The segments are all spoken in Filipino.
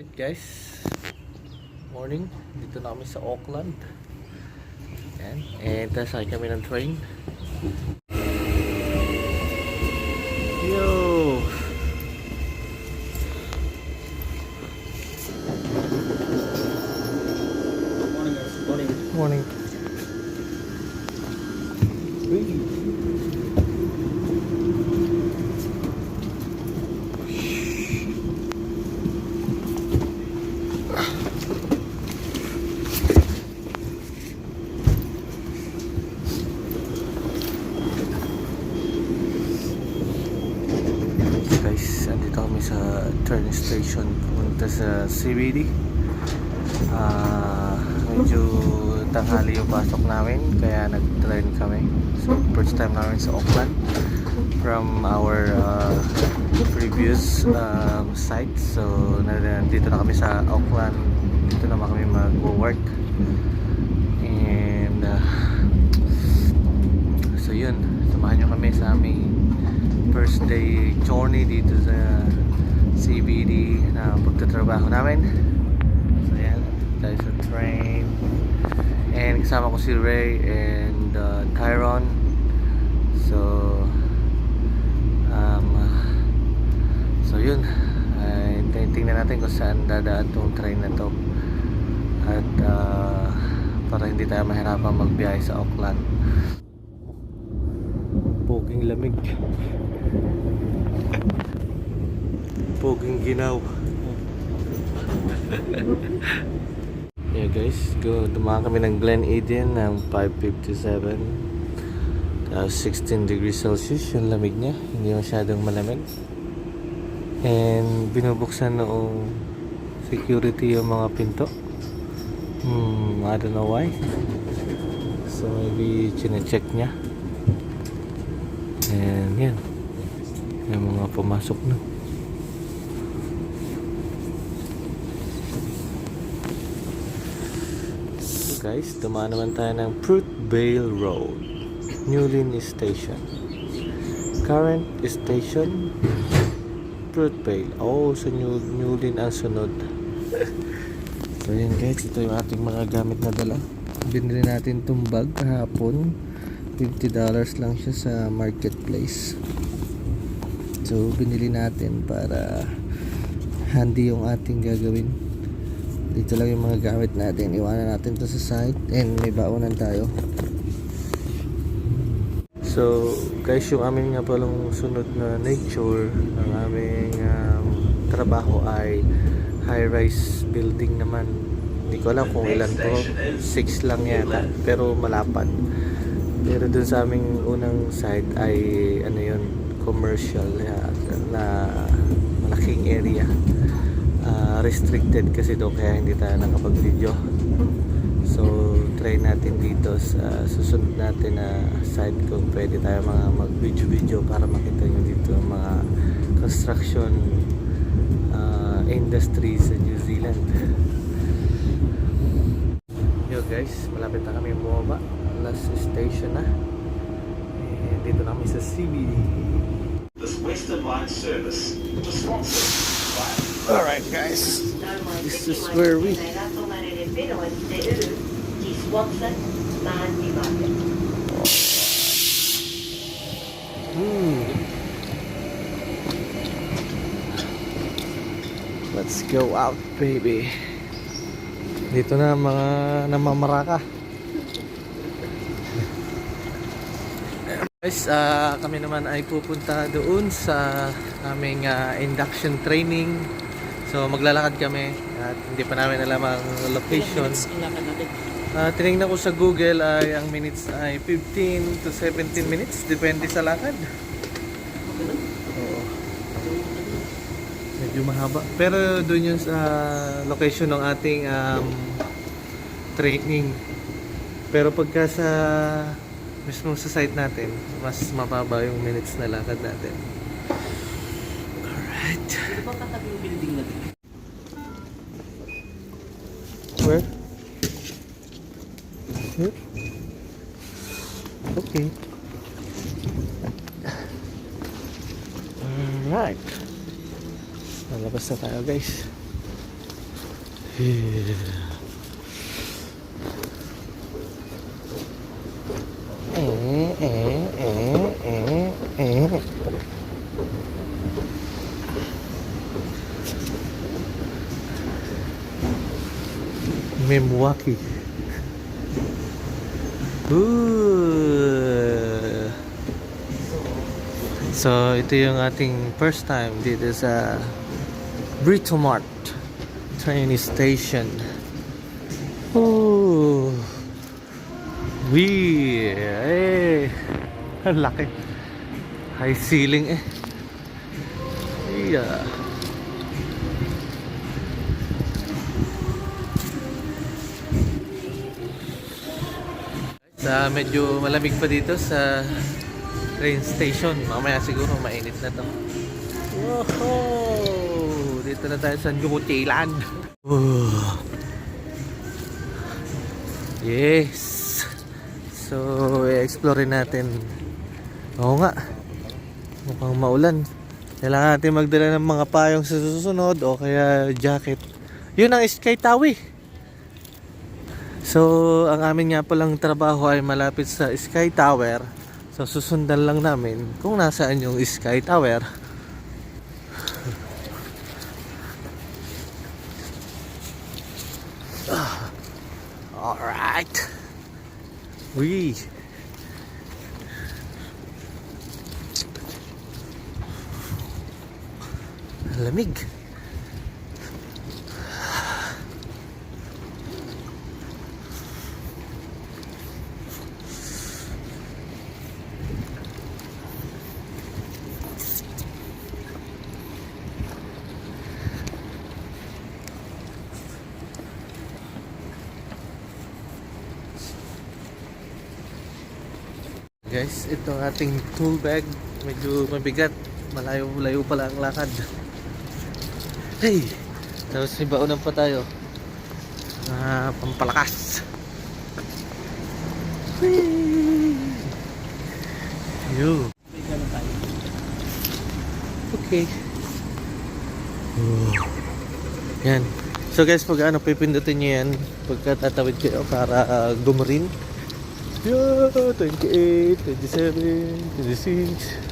Right guys, morning. Dito na kami sa Auckland. Yan. And sakay kami ng train. Yo! Morning guys. Morning. Morning. Guys, andito kami sa train station punta sa CBD. Medyo tanghali yung pasok namin kaya nag-train kami. So first time namin sa Auckland from our previous site. So nandito na kami sa Auckland. Dito naman kami mag-work. And so yun, samahan nyo kami sa aming first day journey dito sa CBD na pagtatrabaho namin. So yan, tayo sa train. And kasama ko si Ray and Tyron. So yun, tingnan natin kung saan dadaan tong train na to. At para hindi tayo mahirapan magbiyahe sa Auckland. Poging lamig, poging ginaw. Yeah guys, dumaan kami ng Glen Eden ng 5:57. 16 degrees Celsius yung lamig niya, hindi masyadong malamig. And binubuksan noong security yung mga pinto. I don't know why. So maybe chine-check niya. And yan, yung mga pumasok na. So guys, dumaan naman tayo ng Fruitvale Road, Newlyn Station. Current station Fruitvale. Oh, sa Newlyn ang sunod. So yan guys, ito yung ating mga gamit na dala. Binili natin itong bag kahapon. $50 lang siya sa marketplace. So binili natin para handy yung ating gagawin. Dito lang yung mga gamit natin. Iwanan natin to sa site and may baonan tayo. So guys, yung aming nga palang sunod na nature ng aming trabaho ay high-rise building naman. Hindi ko alam kung ilan to, 6 lang yata, pero malapad. Pero dun sa aming unang site ay ano yun, commercial na malaking area. Restricted kasi doon kaya hindi tayo nakapag-video. So try natin dito sa susunod natin na site kung pwede tayo mga mag-video para makita nyo dito mga construction industry sa New Zealand. Yo guys, malapit na kami bumaba. Last station na. And dito na kami sa CBD. This Western Line service was sponsored by... Alright guys, this is where we... Let's go out baby. Dito na mga namamaraka. Guys, kami naman ay pupunta doon sa aming induction training. So maglalakad kami at hindi pa namin alam ang location. Tinignan ko sa Google ay ang minutes ay 15 to 17 minutes, depende sa lakad. Oo. Medyo mahaba. Pero doon yun sa location ng ating training. Pero pagka sa mismo sa site natin, mas mababa yung minutes na lakad natin. Alright. Ito ba katabi yung building natin? Where? Here? Okay. Alright. Lalabas na tayo guys. Milwaukee. Ooh. So, ito yung ating first time dito sa Britomart train station. Ooh. Wee. Eh. Ang laki. High ceiling eh. Yeah. Medyo malamig pa dito sa train station. Mamaya siguro mainit na to. Wow! Dito na tayo sa New Zealand. Yes! So, i-explore natin. Oo nga. Mukhang maulan. Kailangan natin magdala ng mga payong sa susunod o kaya jacket. Yun ang Sky Tower. So, ang amin nga palang trabaho ay malapit sa Sky Tower. So, susundan lang namin kung nasaan yung Sky Tower. Alright. Wee. Lamig. Guys, ito ang ating tool bag. Medyo mabigat. Malayo-layo pala ang lakad. Hey! Tapos may baunan pa tayo. Pampalakas. Yo. Okay. Yan. So guys, pag pipindutin nyo yan pagka tatawid kayo para gumarin. Yeah, 28, 27, 26.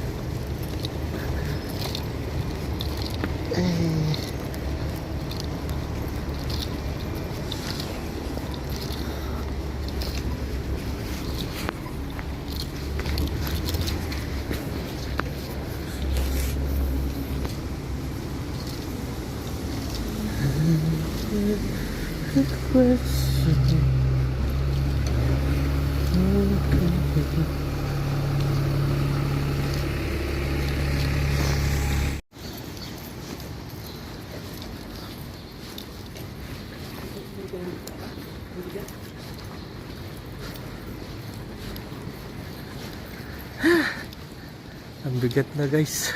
Ang bigat na guys.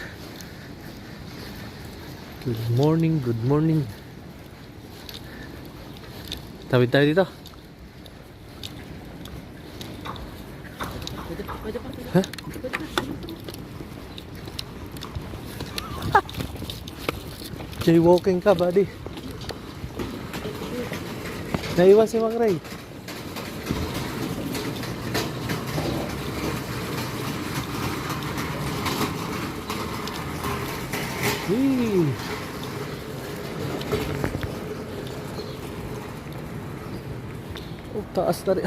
Good morning, good morning. Tawid tayo dito. Ha? Jaywalking ka, buddy. Naiwan si Mang Ray. Oh, taas na rin.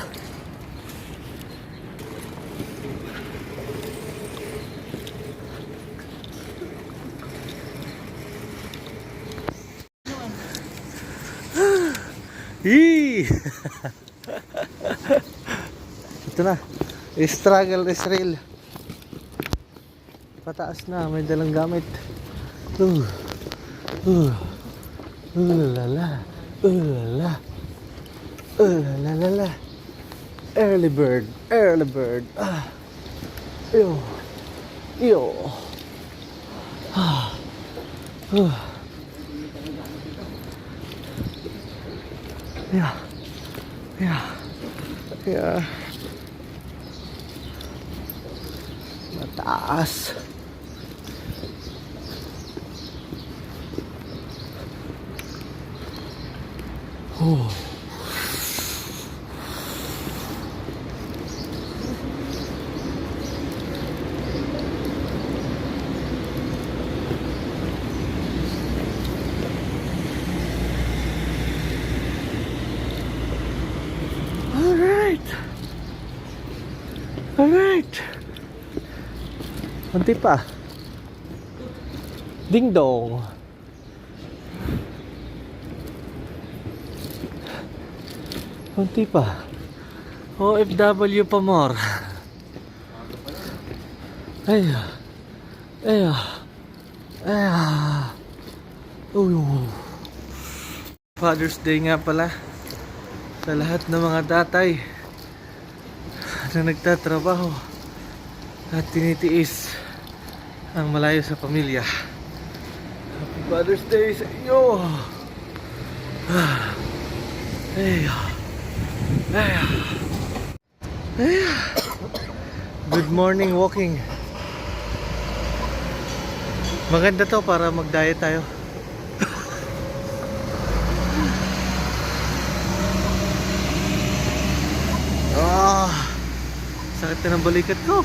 Ito na. Struggle is real. Pataas na. May dalang gamit. Lala. Lala. Lala. Early bird. Early bird. Ew. Ew. Yeah. Yeah. Yeah. Mataas. Oh. Alright. Alright. Kunti pa. Ding dong. Kunti pa. OFW pa more. Ay. Ay. Ay. Father's Day nga pala sa lahat ng mga tatay na nagtatrabaho at tinitiis ang malayo sa pamilya. Happy Father's Day sa inyo. Ay. Ay. Ay. Good morning walking. Maganda to para mag-diet tayo. Sakit na ng balikat ko.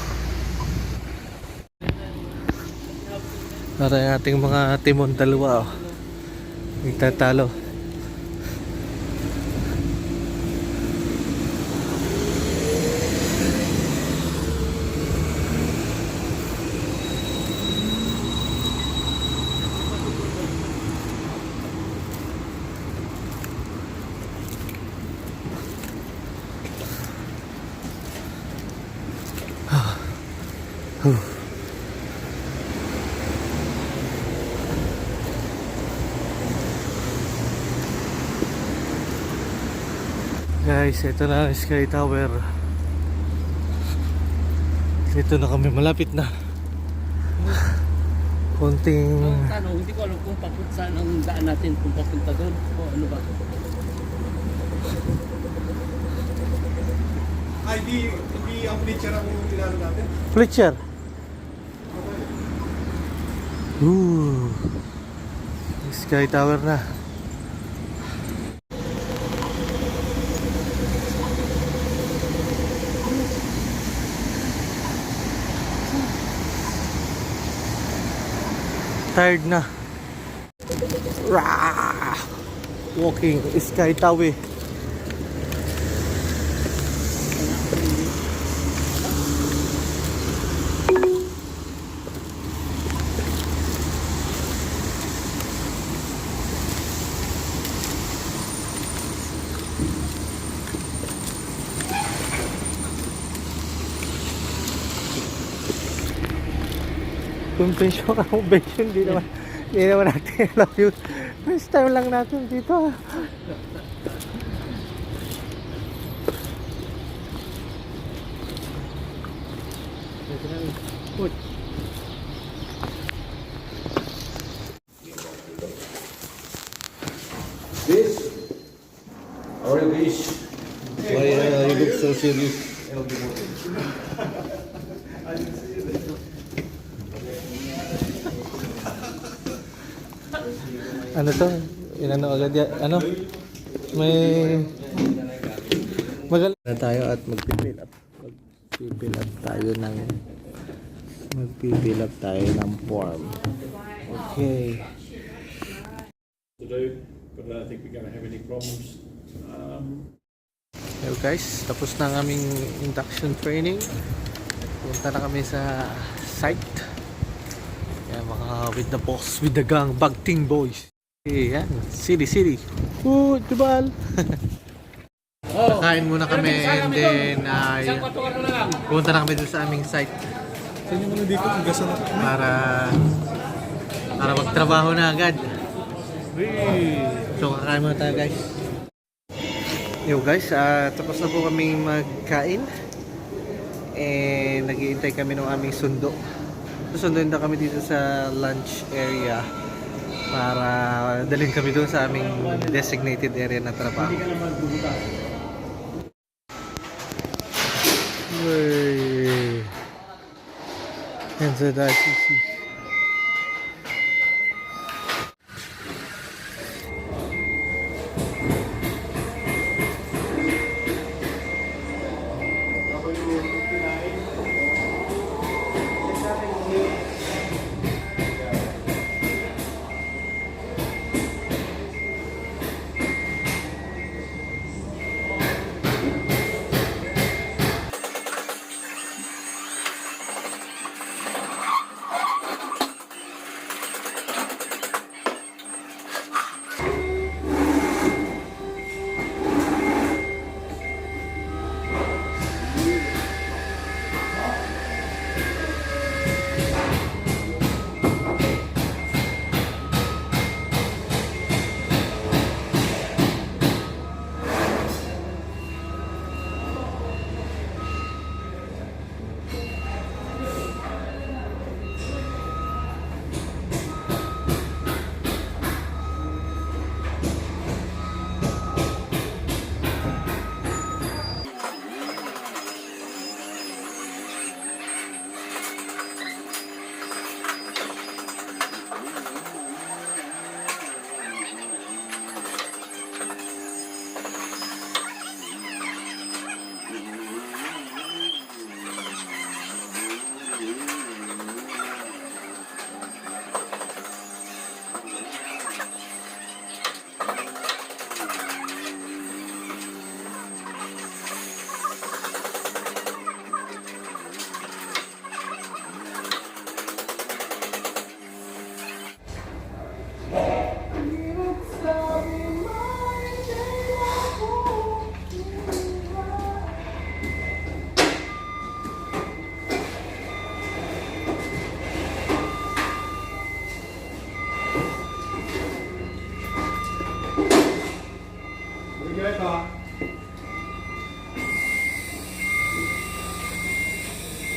Para yung ating mga timon dalawa nagtatalo. Guys, ito na ang Sky Tower. Ito na kami, malapit na. Konting... Tanong, hindi ko alam kung papunta saan ang daan natin, kung papunta doon o ano ba. Ay, hindi ang picture ang tinalo natin. Fletcher. Sky Tower na. Tired na. Rah! Walking Sky Tower. Confession ako, confession, hindi naman natin alam yun. First time lang natin dito. This? Or this? Why you look so serious? Ano to? Inano agad ya? Ano? May magal na tayo at magpipill up. Magpipill up tayo ng form. Okay. To do, but I don't think we're going to have any problems. Hello guys, tapos na ang aming induction training. Punta na kami sa site. Yan, mga with the boss, with the gang, Bagting boys. Yan, city. Tubal. Kakain muna kami and then pupunta na kami dun sa aming site. Saan yung dito? Para magtrabaho na agad. So kakain muna tayo guys. Yo guys, tapos na po kami magkain. And nag-iintay kami ng aming sundo. Susunduin na kami dito sa lunch area para dalhin kami doon sa aming designated area na trabaho. Yan sa DCC.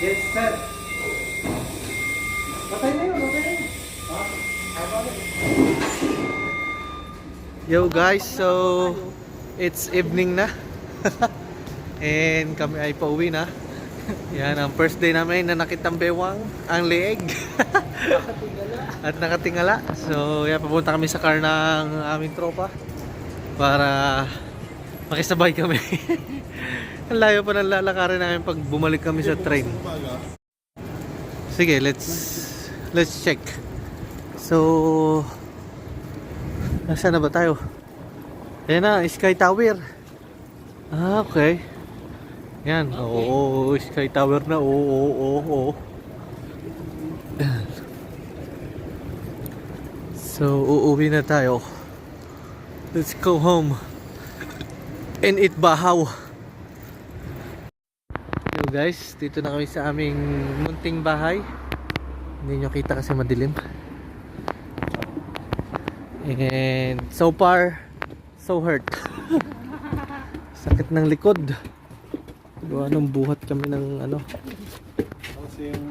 Yes, sir. Patay na yun. Yo guys, so it's evening na. And kami ay pauwi na. Yan ang first day namin na nakitang bewang ang leeg. At nakatingala. So yan, papunta kami sa car ng aming tropa para makisabay kami. Ang layo pa ng lalakarin namin pag bumalik kami sa train. Sige, let's check. So nasaan na ba tayo? Ayan na, Sky Tower. Ah, okay. Yan, oo, Sky Tower na, oo. So, uuwi na tayo. Let's go home and eat bahaw. Yo guys, dito na kami sa aming munting bahay. Hindi nyo kita kasi madilim. And so far, so hurt. Sakit ng likod. Gawa nung buhat kami ng ano. Kasi yung